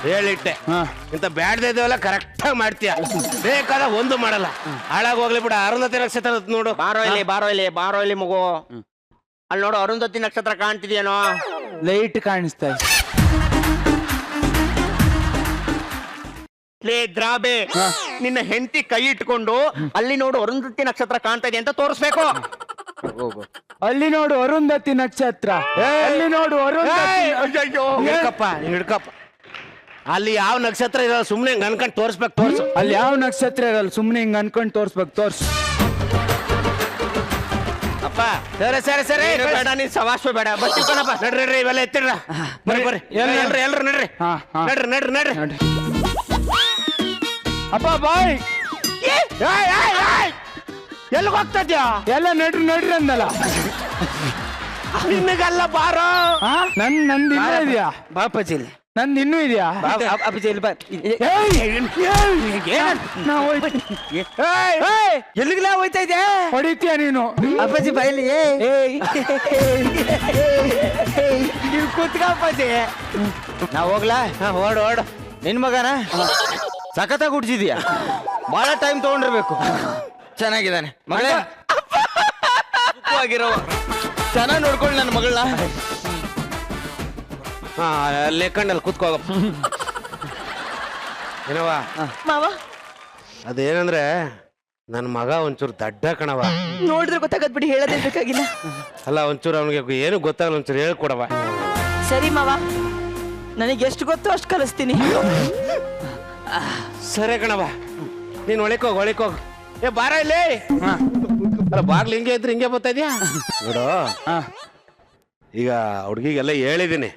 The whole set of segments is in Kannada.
ಹೇಳಿಟ್ಟೆ ಇಂತ ಬ್ಯಾಡ್ದ ಇದ್ದೇವಲ್ಲ ಕರೆಕ್ಟ್ ಆಗಿ ಮಾಡ್ತೀಯ ಬೇಕಾದ ಒಂದು ಮಾಡಲ್ಲ ಹಾಳಾಗಿ ಹೋಗ್ಲಿ ಬಿಡ ಅರುಂಧತಿ ನಕ್ಷತ್ರ ನೋಡು ಬಾರೋ ಇಲ್ಲಿ ಮಗು ಅಲ್ಲಿ ನೋಡು ಅರುಂಧತಿ ನಕ್ಷತ್ರ ಕಾಣ್ತಿದ್ಯೇನೋ ಲೈಟ್ ಕಾಣಿಸ್ತಾ ಲೇ ದ್ರಾಬೆ ನಿನ್ನ ಹೆಂಡತಿ ಕೈ ಇಟ್ಕೊಂಡು ಅಲ್ಲಿ ನೋಡು ಅರುಂಧತಿ ನಕ್ಷತ್ರ ಕಾಣ್ತಾ ಇದೆ ಅಂತ ತೋರಿಸ್ಬೇಕು ಅಲ್ಲಿ ನೋಡು ಅರುಂಧತಿ ನಕ್ಷತ್ರ ಅಲ್ಲಿ ನೋಡು ಹಿಡ್ಕಪ್ಪ ಹಿಡ್ಕಪ್ಪ ಅಲ್ಲಿ ಯಾವ ನಕ್ಷತ್ರ ಇರಲ್ಲ ಸುಮ್ನೆ ಹಿಂಗ್ ಅನ್ಕೊಂಡ್ ತೋರ್ಸ್ಬೇಕು ತೋರ್ಸು ಅಲ್ಲಿ ಯಾವ ನಕ್ಷತ್ರ ಇರಲ್ಲ ಸುಮ್ನೆ ಹಿಂಗ್ ಅನ್ಕೊಂಡ್ ತೋರ್ಸ್ಬೇಕು ತೋರ್ಸು ಅಪ್ಪ ಸರಿ ಬೇಡ ನೀನ್ ಸವಾಸ್ವೆ ಬೇಡ ಬರ್ತೀವಿ ಕಣಪ್ಪ ನಡ್ರಿ ಇವೆಲ್ಲ ಎತ್ತಿಡ್ರ ಬರ್ರಿ ಎಲ್ರು ನಡ್ರಿ ಅಪ್ಪ ಬಾಯ್ ಎಲ್ಲಿಗೆ ಹೋಗ್ತಾ ಇದ್ಯಾ ಎಲ್ಲ ನಡ್ರಿ ಅಂದಲ್ಲ ನಿನ್ನಗಲ್ಲ ಬಾರೋ ನಂದು ಇನ್ನೂ ಇದೆಯಾ ಬಾಪಜಿಲ್ ನಂದು ಇನ್ನೂ ಇದೆಯಾ ಅಪ್ಪಾಜಿ ಎಲ್ಲಿಗೆಲ್ಲ ಹೋಯ್ತಾ ಇದೆ ಹೊಡಿತೀಯ ನೀನು ಅಪ್ಪಾಜಿ ಬಯಲಿ ನೀವು ಕೂತ್ಕ ಅಪ್ಪಾಜಿ ನಾ ಹೋಗ್ಲಾ ಓಡು ನಿನ್ ಮಗನ ಸಖತ್ತಾಗಿ ಹುಡ್ಸಿದ್ಯಾ ಬಹಳ ಟೈಮ್ ತಗೊಂಡಿರ್ಬೇಕು ಚೆನ್ನಾಗಿದ್ದಾನೆ ಮಗಳೇ ಚೆನ್ನಾಗಿ ನೋಡ್ಕೊಳ್ಳಿ ನನ್ನ ಮಗಳನ್ನ ಹಾ ಲೆಕ್ಕಂಡಲ್ಲಿ ಕೂತ್ಕೋಗ ಏನವ ಮಾವ ಅದೇನಂದ್ರೆ ನನ್ನ ಮಗ ಒಂಚೂರು ದಡ್ಡ ಕಣವ ನೋಡಿದ್ರೆ ಗೊತ್ತಾಗದ್ ಬಿಡಿ ಹೇಳೋದೇ ಬೇಕಾಗಿಲ್ಲ ಅಲ್ಲ ಒಂಚೂರು ಅವನಿಗೆ ಏನು ಗೊತ್ತಾಗಲ್ಲ ಒಂಚೂರು ಹೇಳ್ಕೊಡವ ಸರಿ ಮಾವ ನನಗೆ ಎಷ್ಟು ಗೊತ್ತೋ ಅಷ್ಟು ಕಲಿಸ್ತೀನಿ ಸರಿ ಕಣವ ನೀನ್ ಒಳಿಕೋಗ್ ಏ ಬಾರ ಇಲ್ಲಿ ಅಲ್ಲ ಬಾಗ್ಲು ಹಿಂಗೆ ಇದ್ರೆ ಹಿಂಗೆ ಬರ್ತಾ ಇದೀಯಾ ನೋಡು ಈಗ ಹುಡುಗಿಗೆಲ್ಲ ಹೇಳಿದೀನಿ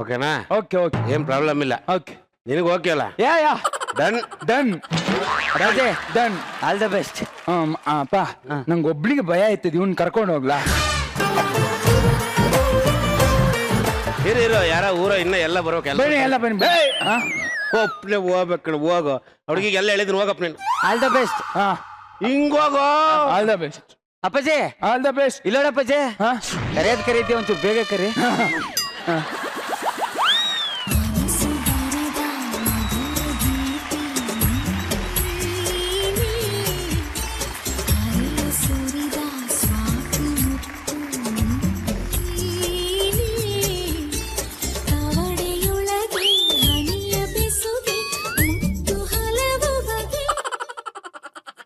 ಓಕೆನಾ ಓಕೆ ಏನ್ ಪ್ರಾಬ್ಲಮ್ ಇಲ್ಲ ಓಕೆ ನಿನಗೆ ಓಕೆ ಅಲ್ಲ yeah done Raje done all the best ಅಪ್ಪ ನಂಗೆ ಒಬ್ಳಿಗೆ ಭಯ ಆಯ್ತದ ಇವ್ನ್ ಕರ್ಕೊಂಡು ಹೋಗ್ಲಾ ಇರೋ ಯಾರ ಊರ ಇನ್ನ ಎಲ್ಲ ಬರೋಕೆಲ್ಲ ಎಲ್ಲ ಬನ್ನಿ ಒಪ್ಲೆ ಹೋಗ್ಬೇಕು ಹೋಗೋ ಹುಡುಗಿಗೆ ಎಲ್ಲ ಹೇಳಿದ್ರು ಹೋಗಪ್ಪ ನೀನು ಆಲ್ ದ ಬೆಸ್ಟ್ ಹಿಂಗೋಗೋ ಆಲ್ ದ ಬೆಸ್ಟ್ ಅಪ್ಪಾಜಿ ಆಲ್ ದ ಬೆಸ್ಟ್ ಇಲ್ಲೋಡಪ್ಪಾಜಿ ಕರೀತಿ ಒಂಚೂರು ಬೇಗ ಕರಿ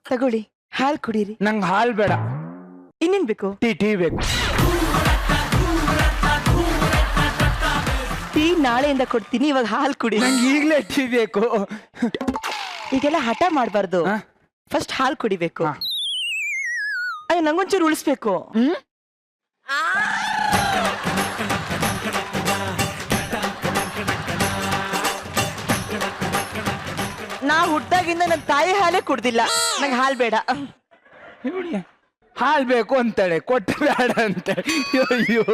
ತಗೊಳ್ಳಿ ಹಾಲು ಕುಡೀರಿ ನಂಗೆ ಹಾಲ್ ಬೇಡ ಇನ್ನೇನ್ ಬೇಕು ಟೀ ಬೇಕು ಟೀ ನಾಳೆಯಿಂದ ಕೊಡ್ತೀನಿ ಇವಾಗ ಹಾಲು ಕುಡಿ ನಂಗೆ ಈಗಲೇ ಟೀ ಬೇಕು ಈಗೆಲ್ಲ ಹಠ ಮಾಡಬಾರ್ದು ಫಸ್ಟ್ ಹಾಲು ಕುಡಿಬೇಕು ಅಯ್ಯ ನಂಗೊಂಚೂರು ಉಳಿಸ್ಬೇಕು ನಾ ಹುಟ್ಟಾಗಿಂದ ನನ್ನ ತಾಯಿ ಹಾಲೇ ಕುಡ್ದಿಲ್ಲ ನಂಗೆ ಹಾಲು ಬೇಡ ಹಾಲ್ ಬೇಕು ಅಂತಾಳೆ ಕೊಟ್ಟು ಬೇಡ ಅಂತಾಳೆ ಅಯ್ಯೋ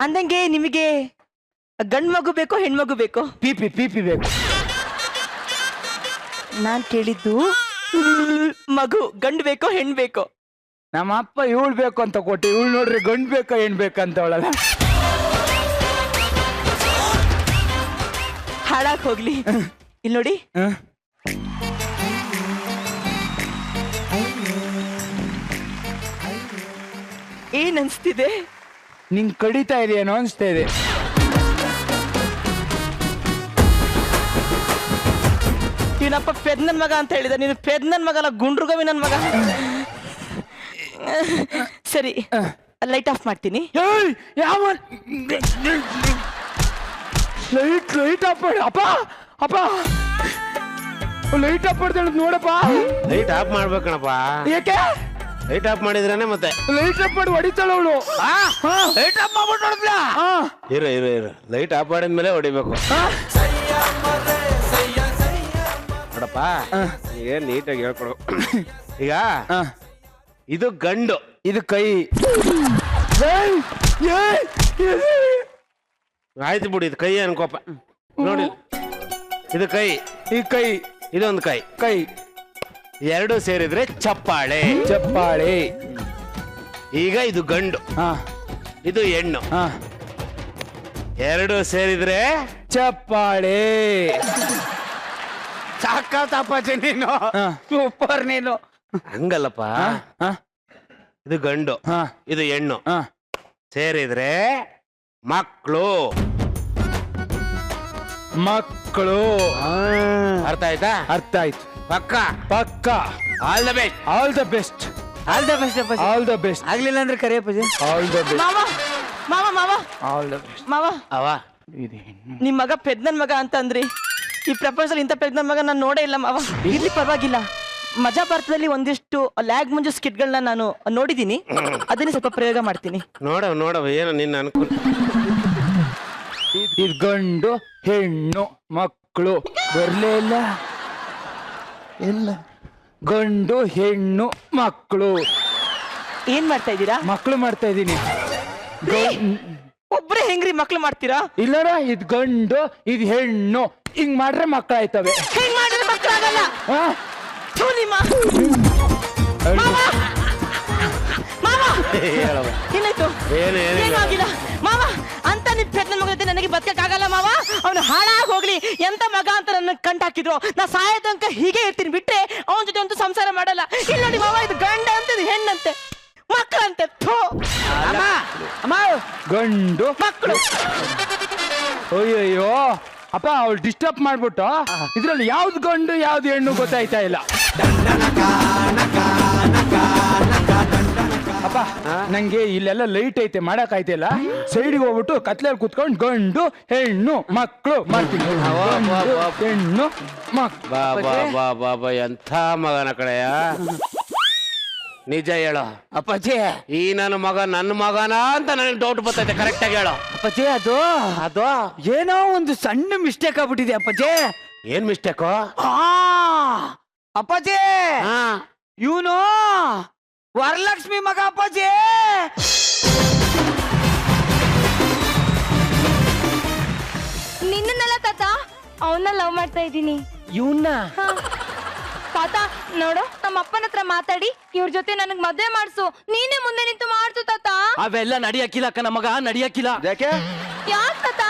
ಅಂದಂಗೆ ನಿಮಗೆ ಗಂಡು ಮಗು ಬೇಕೋ ಹೆಣ್ಮಗು ಬೇಕೋ ಪೀಪಿ ಬೇಕು ನಾನ್ ಕೇಳಿದ್ದು ಮಗು ಗಂಡು ಬೇಕೋ ಹೆಣ್ ಬೇಕೋ ನಮ್ಮ ಅಪ್ಪ ಇವಳು ಬೇಕು ಅಂತ ಕೊಟ್ಟು ಇವಳು ನೋಡ್ರಿ ಗಂಡು ಬೇಕೋ ಹೆಣ್ ಬೇಕಂತ ಅವಳಲ್ಲ ಹಾಳಾಗ್ ಹೋಗ್ಲಿ ಇಲ್ಲಿ ನೋಡಿ ಏನ್ ಅನ್ಸ್ತಿದೆ ನಿಂಗ್ ಕಡಿತಾ ಇದೆಯೇನೋ ಅನ್ಸ್ತಾ ಇದೆ ಇವನಪ್ಪ ಪೆದ್ ನನ್ ಮಗ ಅಂತ ಹೇಳಿದ ನೀನು ಪೆದ್ ನನ್ ಮಗ ಅಲ್ಲ ಗುಂಡ್ರುಗವಿ ನನ್ ಮಗ ಸರಿ ಲೈಟ್ ಆಫ್ ಮಾಡ್ತೀನಿ ಯಾವ ಲೈಟ್ ಆಫ್ ಮಾಡಿ ಅಪ್ಪ ಲೈಟ್ ಆಫ್ ಮಾಡ್ತಾಳೆ ನೋಡಪ್ಪ ಲೈಟ್ ಆಫ್ ಮಾಡ್ಬೇಕಣಪ್ಪ ಯಾಕೆ ಲೈಟ್ ಆಫ್ ಮಾಡಿದ್ರೇನೆ ಮತ್ತೆ ಲೈಟ್ ಆಫ್ ಮಾಡಿ ಹೊಡಿತಾಳ ಅವಳು ಲೈಟ್ ಆಫ್ ಮಾಡ್ಬಿಟ್ಟು ನೋಡಿದ್ಲಾ ಇರು ಲೈಟ್ ಆಫ್ ಮಾಡಿದ್ಮೇಲೆ ಹೊಡಿಬೇಕು ನೋಡಪ್ಪ ಏನ್ ನೀಟಾಗಿ ಹೇಳ್ಕೊಡು ಈಗ ಇದು ಗಂಡು ಇದು ಕೈ ಆಯ್ತು ಬಿಡಿ ಇದು ಕೈ ಅನ್ಕೋಪ ನೋಡಿ ಇದು ಕೈ ಈ ಕೈ ಇದೊಂದು ಕೈ ಎರಡು ಸೇರಿದ್ರೆ ಚಪ್ಪಾಳೆ ಈಗ ಇದು ಗಂಡು ಇದು ಹೆಣ್ಣು ಎರಡು ಸೇರಿದ್ರೆ ಚಪ್ಪಾಳೆ. ಸಾಕಾತಪ್ಪಾಜಿ ನೀನು, ಸೂಪರ್ ನೀನು. ಹಂಗಲ್ಲಪ್ಪ, ಇದು ಗಂಡು, ಇದು ಹೆಣ್ಣು, ಸೇರಿದ್ರೆ ಮಕ್ಕಳು. ಮಕ್ಕಳು. ಅರ್ಥ ಆಯ್ತಾ? ಅರ್ಥ ಆಯ್ತು. ಪಕ್ಕ ಪಕ್ಕ. All the best. All the best. All the best ಅಪ್ಪಾಜಿ. All the best. ಆಗ್ಲಿಲ್ಲ ಅಂದ್ರೆ ಕರಿ ಅಪ್ಪಾಜಿ. All the best. ಮಾವ ಮಾವ ಮಾವ ಆಲ್ ದ ಬೆಸ್ಟ್. ಮಾವ, ಅವ ನಿಮ್ ಮಗ ಪೆದ್ನನ್ ಮಗ ಅಂತ ಅಂದ್ರಿ. ಈ ಪ್ರಪಂಚದಲ್ಲಿ ಇಂಥ ಪೆದ್ನನ್ ಮಗ ನಾನು ನೋಡೇ ಇಲ್ಲ ಮಾವ. ಇರ್ಲಿ ಪರವಾಗಿಲ್ಲ, ಮಜಾ ಭಾರತದಲ್ಲಿ ಒಂದಿಷ್ಟು ಲ್ಯಾಗ್ ಮುಂಜು ಸ್ಕಿಟ್ಗಳನ್ನ ನಾನು ನೋಡಿದ್ದೀನಿ, ಅದನ್ನೇ ಸ್ವಲ್ಪ ಪ್ರಯೋಗ ಮಾಡ್ತೀನಿ. ನೋಡವ ಏನು ನಿನ್ನ ಅನ್ಕೂಲ. ಇದು ಗಂಡು ಹೆಣ್ಣು ಮಕ್ಕಳು. ಬರ್ಲೇ ಇಲ್ಲ. ಗಂಡು ಹೆಣ್ಣು ಮಕ್ಕಳು. ಏನ್ ಮಾಡ್ತಾ ಇದ್ದೀರಾ? ಮಕ್ಕಳು ಮಾಡ್ತಾ ಇದ್ದೀನಿ. ಒಬ್ರೇ ಹೆಂಗ್ರಿ ಮಕ್ಳು ಮಾಡ್ತೀರಾ? ಇಲ್ಲಡ, ಇದು ಗಂಡು ಇದು ಹೆಣ್ಣು, ಹಿಂಗ್ ಮಾಡ್ರೆ ಮಕ್ಕಳು ಆಯ್ತವೆ. ಹೆಂಗ್ ಮಾಡಿದ್ರೆ ಮಕ್ಕಳಾಗಲ್ಲ. ಥು ನಿಮ್ಮ. ಮಾವ ಮಾವ ಏನಾಯ್ತು? ಏನೂ ಆಗಿಲ್ಲ ಮಾವ. ಅಂತ ನಿಮ್ ಪೆದ್ನನ್ ಮಗ ಜೊತೆ ನನಗೆ ಬದುಕಕ್ಕಾಗಲ್ಲ ಮಾವ. ಅವನು ಹಾಳಾಗಿ ಹೋಗ್ಲಿ, ಎಂತ ಮಗ ಅಂತ ನನ್ನ ಕಂಡು ಹಾಕಿದ್ರು. ನಾ ಸಾಯೋ ತನಕ ಹೀಗೆ ಇರ್ತೀನಿ, ಬಿಟ್ರೆ ಅವನ ಜೊತೆ ಒಂದು ಸಂಸಾರ ಮಾಡಲ್ಲ. ಇಲ್ಲ ನೋಡಿ ಮಾವ, ಇದು ಗಂಡ ಅಂತ, ಇದು ಹೆಣ್ಣಂತೆ, ಮಕ್ಕಳಂತೆ. ಗಂಡು ಮಕ್ಕಳು. ಅಯ್ಯಯ್ಯೋ ಅಪ್ಪ, ಅವ್ಳು ಡಿಸ್ಟರ್ಬ್ ಮಾಡ್ಬಿಟ್ಟು ಇದ್ರಲ್ಲಿ ಯಾವ್ದು ಗಂಡು ಯಾವ್ದು ಹೆಣ್ಣು ಗೊತ್ತಾಯ್ತಾ ಇಲ್ಲ. ಅಪ್ಪ, ನಂಗೆ ಇಲ್ಲೆಲ್ಲ ಲೈಟ್ ಐತೆ, ಮಾಡಕ್ ಆಯ್ತಿಲ್ಲ. ಸೈಡ್ಗೆ ಹೋಗ್ಬಿಟ್ಟು ಕತ್ಲೆಯಲ್ಲಿ ಕುತ್ಕೊಂಡು ಗಂಡು ಹೆಣ್ಣು ಮಕ್ಕಳು ಮಾಡ್ತೀನಿ. ಗಂಡು, ಹೆಣ್ಣು ಮಕ್ಕಳು. ಬಾ ಎಂಥ ಮಗನ ಕಡೆಯ. ನಿಜ ಹೇಳೋ ಅಪ್ಪಾಜಿ. ಈ ನನ್ನ ಮಗನ ಅಂತ ನನಗೆ ಡೌಟ್ ಬರ್ತೈತೆ. ಕರೆಕ್ಟ್ ಆಗಿ ಹೇಳೋ ಅಪ್ಪಾಜಿ, ಅದು ಏನೋ ಒಂದು ಸಣ್ಣ ಮಿಸ್ಟೇಕ್ ಆಗ್ಬಿಟ್ಟಿದೆ ಅಪ್ಪಾಜಿ. ಏನ್ ಮಿಸ್ಟೇಕು? ಅಪ್ಪಾಜಿ, ಇವನು ವರಲಕ್ಷ್ಮಿ ಮಗ ಅಪ್ಪಾಜಿ. ನಿನ್ನಲ್ಲ ತಾತ, ಅವನ್ನ ಲವ್ ಮಾಡ್ತಾ ಇದ್ದೀನಿ. ಇವನ್ನ ತಾತ ನೋಡು, ನಮ್ಮ ಅಪ್ಪನ ಹತ್ರ ಮಾತಾಡಿ ಇವ್ರ ಜೊತೆ ನನಗ್ ಮದ್ವೆ ಮಾಡ್ಸು. ನೀನೇ ಮುಂದೆ ನಿಂತು ಮಾಡ್ಸು ತಾತ. ಅವೆಲ್ಲ ನಡಿಯಕ್ಕಿಲ್ಲ ಅಕ್ಕ, ನಮಗ ನಡಿಯಕ್ಕಿಲ್ಲ. ಯಾಕೆ? ಯಾಕ್ ತಾತ?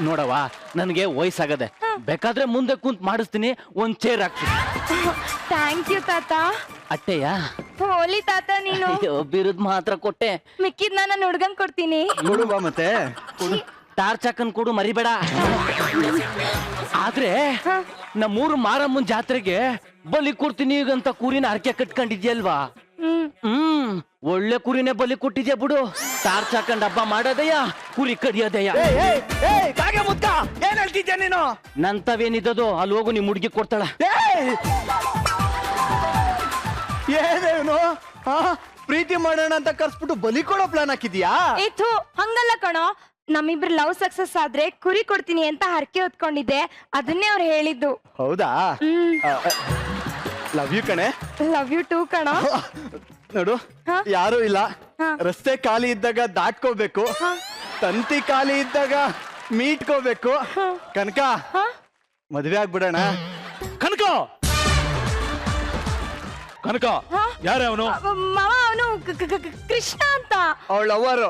ನೋಡವಾ, ನನಗೆ ವಯಸ್ಸಾಗದೆ, ಬೇಕಾದ್ರೆ ಮುಂದೆ ಕುಂತ್ ಮಾಡಿಸ್ತೀನಿ, ಒಂದ್ ಚೇರ್ ಹಾಕ್ತೀನಿ. ಥ್ಯಾಂಕ್ ಯು ತಾತ. ಅಟ್ಟೆಯ ಹೋಲಿ ತಾತ ನೀನು. ಬಿರುದ್ ಮಾತ್ರ ಕೊಟ್ಟೆ, ಮಿಕ್ಕಿದ್ ನಾನು ಹುಡ್ಗನ್ ಕೊಡ್ತೀನಿ. ಕೊಡುವ ಮತ್ತೆ. ಟಾರ್ಚ್ ಹಾಕನ್ ಕೊಡು, ಮರಿಬೇಡ. ಆದ್ರೆ ನಮ್ಮೂರು ಮಾರಮ್ಮನ್ ಜಾತ್ರೆಗೆ ಬಲಿ ಕೊಡ್ತೀನಿ ಈಗಂತ ಕುರಿನ ಅರ್ಕೆ ಕಟ್ಕೊಂಡಿದ್ಯಲ್ವಾ? ಒಳ್ಳೆ ಕುರಿನೇ ಬಲಿ ಕೊಟ್ಟಿದ್ಯಾ ಬಿಡು. ಟಾರ್ಚ್ ಹಾಕೊಂಡ್ ಹಬ್ಬ ಮಾಡೋದಯ್ಯ, ಕುರಿ ಕಡಿಯೋದಯ್ಯ. ಏನ್ ಹೇಳ್ತಿದ್ಯಾ ನೀನು? ನಂತವೇನಿದ್ದದು ಅಲ್ಲಿ ಹೋಗು, ನಿಮ್ ಹುಡ್ಗಿ ಕೊಡ್ತಾಳ. ಏನೇನು ಪ್ರೀತಿ ಮಾಡೋಣ ಅಂತ ಕರ್ಸ್ಬಿಟ್ಟು ಬಲಿ ಕೊಡೋ ಪ್ಲಾನ್ ಹಾಕಿದ್ಯಾ? ಏತು ಹಂಗಲ್ಲ ಕಣೋ, ನಮ್ಮಿಬ್ರು ಲವ್ ಸಕ್ಸಸ್ ಆದ್ರೆ ಕುರಿ ಕೊಡ್ತೀನಿ ಅಂತ ಹರಕೆ ಹೊತ್ಕೊಂಡಿದ್ದೆ, ಅದನ್ನೇ ಅವ್ರು ಹೇಳಿದ್ದು. ಹೌದಾ? ಲವ್ ಯು ಕಣೆ. ಲವ್ ಯು ಟೂ ಕಣೋ. ನೋಡು, ಯಾರು ಇಲ್ಲ, ರಸ್ತೆ ಖಾಲಿ ಇದ್ದಾಗ ದಾಟ್ಕೋಬೇಕು, ತಂತಿ ಖಾಲಿ ಇದ್ದಾಗ ಮೀಟ್ಕೋಬೇಕು. ಕನಕ, ಮದ್ವೆ ಆಗ್ಬಿಡೋಣ. ಕನಕ ಕನಕ, ಯಾರೇ ಅವನು? ಮಾವ, ಅವನು ಕೃಷ್ಣ ಅಂತ. ಅವಳ ಲವ್ವರು.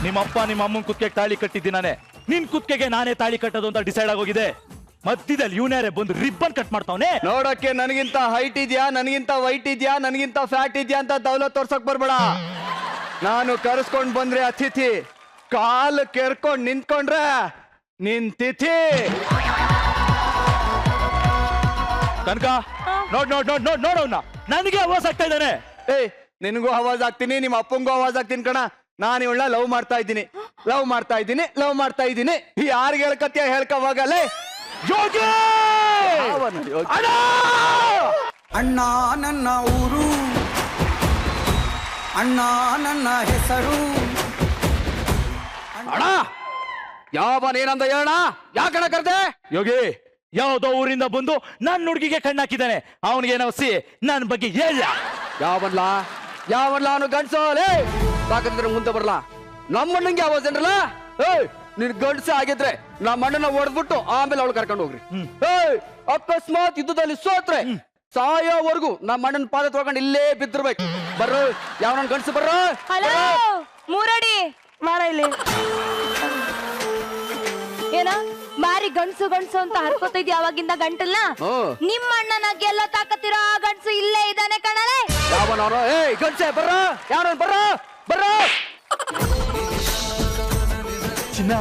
ನಿಮ್ಮಪ್ಪ ನಿಮ್ಮ ಅಮ್ಮನ ಕುತ್ತಿಗೆ ತಾಳಿ ಕಟ್ಟಿದ್ದೀನಾನೆ, ನಿನ್ ಕುತ್ತಿಗೆಗೆ ನಾನೇ ತಾಳಿ ಕಟ್ಟೋದು ಅಂತ ಡಿಸೈಡ್ ಆಗೋಗಿದೆ. ಮಧ್ಯದಲ್ಲಿ ಇವನ್ಯಾರೇ ಬಂದು ರಿಬ್ಬನ್ ಕಟ್ ಮಾಡ್ತಾವನೆ. ನೋಡಕ್ಕೆ ನನಗಿಂತ ಹೈಟ್ ಇದ್ಯಾ, ನನಗಿಂತ ವೈಟ್ ಇದ್ಯಾ, ನನಗಿಂತ ಫ್ಯಾಟ್ ಇದ್ಯಾ ಅಂತ ದೌಲತ್ ತೋರ್ಸಕ್ ಬರ್ಬೇಡ. ನಾನು ಕರ್ಸ್ಕೊಂಡ್ ಬಂದ್ರೆ ಅತಿಥಿ, ಕಾಲು ಕೆರ್ಕೊಂಡ್ ನಿಂತ್ಕೊಂಡ್ರೆ ನಿನ್ ತಿಥಿ. ಕನಕ, ನೋಡವ್ನ, ನನಗೆ ಆವಾಜ್ ಆಗ್ತಾ ಇದ್ದಾನೆ. ಏಯ್, ನಿನಗೂ ಆವಾಜ್ ಆಗ್ತೀನಿ, ನಿಮ್ಮ ಅಪ್ಪಂಗೂ ಆವಾಜ್ ಆಗ್ತೀನಿ ಕಣ. ನಾನು ಇವಳ ಲವ್ ಮಾಡ್ತಾ ಇದ್ದೀನಿ. ಯಾರಿಗೆ ಹೇಳ್ಕತ್ಯ ಹೇಳ್ಕೋವಾಗಲೇ. ಯೋಗಿ! ಅಣ್ಣ ನನ್ನ ಊರು, ಅಣ್ಣ ನನ್ನ ಹೆಸರು. ಅಣ್ಣ, ಯಾವನೇನಂದ ಹೇಳಣ್ಣ? ಯಾಕಣ ಕರ್ದೆ? ಯೋಗಿ, ಯಾವ್ದೋ ಊರಿಂದ ಬಂದು ನನ್ನ ಹುಡುಗಿಗೆ ಕಣ್ಣಾಕಿದ್ದಾನೆ. ಅವನಿಗೆ ನವಸಿ ನನ್ನ ಬಗ್ಗೆ ಹೇಳ. ಯಾವನ್ಲ ಅವನು ಗಂಡ್ಸೋಲೇ ಸಾಕಂದ್ರೆ ಮುಂದೆ ಬರ್ಲಾ. ನಮ್ಮಣ್ಣಂಗೆ ಆವಾಜ್ ಏನ್ರಲ್ಲ. ಏಯ್, ನಿನ್ ಗಂಡ್ಸ ಆಗಿದ್ರೆ ನಮ್ಮ ಅಣ್ಣನ ಹೊಡೆದ್ಬಿಟ್ಟು ಆಮೇಲೆ ಅವಳು ಕರ್ಕೊಂಡು ಹೋಗ್ರಿ. ಏಯ್, ಅಕಸ್ಮಾತ್ ಯುದ್ಧದಲ್ಲಿ ಸೋತ್ರೆ ಸಾಯೋವರೆಗೂ ನಮ್ಮ ಅಣ್ಣನ ಪಾದ ತೊಳ್ಕೊಂಡು ಇಲ್ಲೇ ಬಿದ್ದಿರ್ಬೇಕು. ಬರ್ರ, ಯಾವ ನನ್ ಗಂಡ್ಸ ಬರ್ರ. ಹಲೋ ಮೂರಡಿ, ಬಾರ ಇಲ್ಲಿ. ಬಾರಿ ಗಂಡ್ಸು ಗಂಡ್ಸು ಅಂತ ಹರ್ಕೋತಾ ಇದ್ಯಾ ಅವಾಗಿಂದ ಗಂಟಲ್ನ. ನಿಮ್ಮ ಅಣ್ಣನ ಗೆಲ್ಲೋ ತಾಕತ್ತಿರೋ ಆ ಗಂಡ್ಸು ಇಲ್ಲೇ ಇದ್ದಾನೆ ಕಣಲೆ. ಯಾವನವನು? ಏಯ್ ಗಂಡ್ಸೆ ಬರ್ರ, ಯಾವನ ಬರ್ರ ಬರ್ರ. ಚಿನ್ನ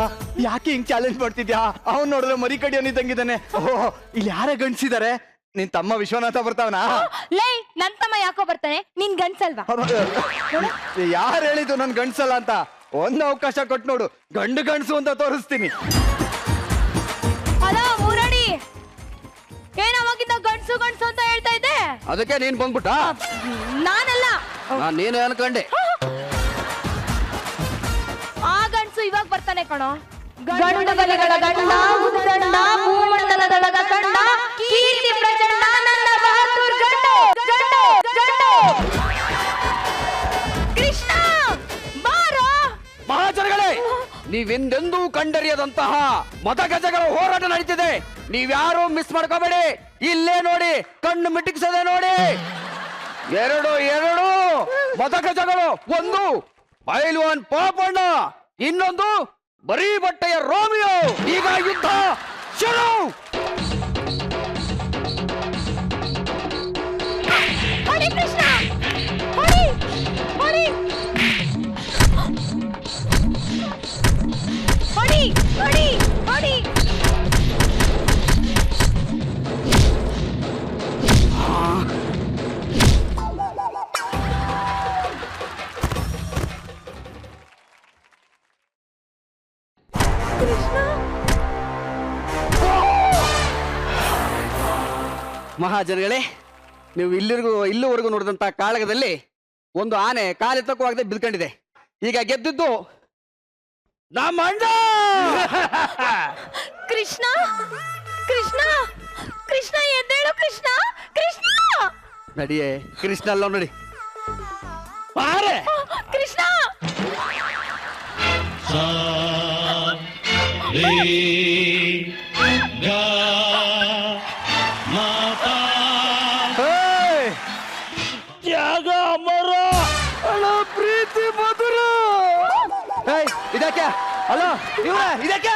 ಯಾಕೆ ಹಿಂಗ್ ಚಾಲೆಂಜ್ ಮಾಡ್ತಿದ್ಯಾ? ಅವ್ನ್ ನೋಡಿದ್ರೆ ಮರಿ ಕಡಿಯೋನಿದ್ದಂಗಿದ್ದಾನೆ. ಓಹೋ, ಇಲ್ಲಿ ಯಾರೇ ಗಂಡ್ಸಿದಾರೆ? ನಿನ್ ತಮ್ಮ ವಿಶ್ವನಾಥ ಬರ್ತಾವನಾ? ಲೇ ನನ್ ತಮ್ಮ ಯಾಕೋ ಬರ್ತಾನೆ, ನೀನ್ ಗಂಡ್ಸಲ್ವಾ? ಯಾರು ಹೇಳಿದ್ದು ನನ್ ಗಂಡ್ಸಲ್ಲ ಅಂತ? ಒಂದ್ ಅವಕಾಶ ಕೊಟ್ಟು ನೋಡು, ಗಂಡು ಗಂಡ್ಸು ಅಂತ ತೋರಿಸ್ತೀನಿ. ಹಲೋ ಮೂರಡಿ, ಏನ್ ಅವಾಗಿಂದ ಗಂಡ್ಸು ಗಂಡ್ಸು ಅಂತ ಹೇಳ್ತಾ ಇದ್ದೆ? ಅದಕ್ಕೆ ನೀನ್ ಬಂದ್ಬಿಟ್ಟ? ನಾನಲ್ಲ, ನಾನ್ ನೀನು ಅನ್ಕೊಂಡೆ. ಆ ಗಂಡ್ಸು ಇವಾಗ ಬರ್ತಾನೆ ಕಣೋ. ಗಂಡು ಬಲಿಗಳ ಗಂಡ, ಉದ್ದಂಡ, ಭೂಮಂಡಲದೊಳಗ ಕಂಡ, ಕೀರ್ತಿ ಪ್ರಚಂಡ, ನನ್ನ ಬಹದ್ದೂರ್ ಗಂಡು, ಗಂಡು, ಗಂಡು. ಕೃಷ್ಣ ಬಾರೋ. ಮಹಾಜನಗಳೇ, ನೀವೆಂದೆಂದೂ ಕಂಡರಿಯದಂತಹ ಮತಗಜಗಳ ಹೋರಾಟ ನಡೀತಿದೆ. ನೀವ್ಯಾರು ಮಿಸ್ ಮಾಡ್ಕೋಬೇಡಿ. ಇಲ್ಲೇ ನೋಡಿ, ಕಣ್ಣು ಮಿಟಿಕ್ಸದೆ ನೋಡಿ. ಎರಡು ಮತಗಜಗಳು. ಒಂದು ಪೈಲ್ವಾನ್ ಪಾಪಣ್ಣ, ಇನ್ನೊಂದು ಬರೀ ಬಟ್ಟೆಯ ರೋಮಿಯೋ. ಈಗ ಯುದ್ಧ ಶುರು. ಹೊಡಿ ಕೃಷ್ಣ, ಹೊಡಿ, ಹೊಡಿ, ಹೊಡಿ, ಹೊಡಿ, ಹೊಡಿ. ಮಹಾಜನಗಳೇ, ನೀವು ಇಲ್ಲಿವರೆಗೂ ನೋಡಿದಂತ ಕಾಳಗದಲ್ಲಿ ಒಂದು ಆನೆ ಕಾಲೆತ್ತಕ್ಕವಾಗದೆ ಬಿದ್ಕೊಂಡಿದೆ. ಈಗ ಗೆದ್ದಿದ್ದು ನಮ್ಮ ಅಣ್ಣ. ಕೃಷ್ಣ, ಕೃಷ್ಣ, ಕೃಷ್ಣ ಎದ್ದೇಳು ಕೃಷ್ಣ, ಕೃಷ್ಣ. ನಡಿಯೇ, ಕೃಷ್ಣ ಅಲ್ಲ ನೋಡಿ. ಕೃಷ್ಣ ತ್ಯಾಗ ಅಮರ, ಅಳ ಪ್ರೀತಿ ಮಧುರ. ಇದಕ್ಕೆ ಅಲ್ಲ, ಇದಕ್ಕೆ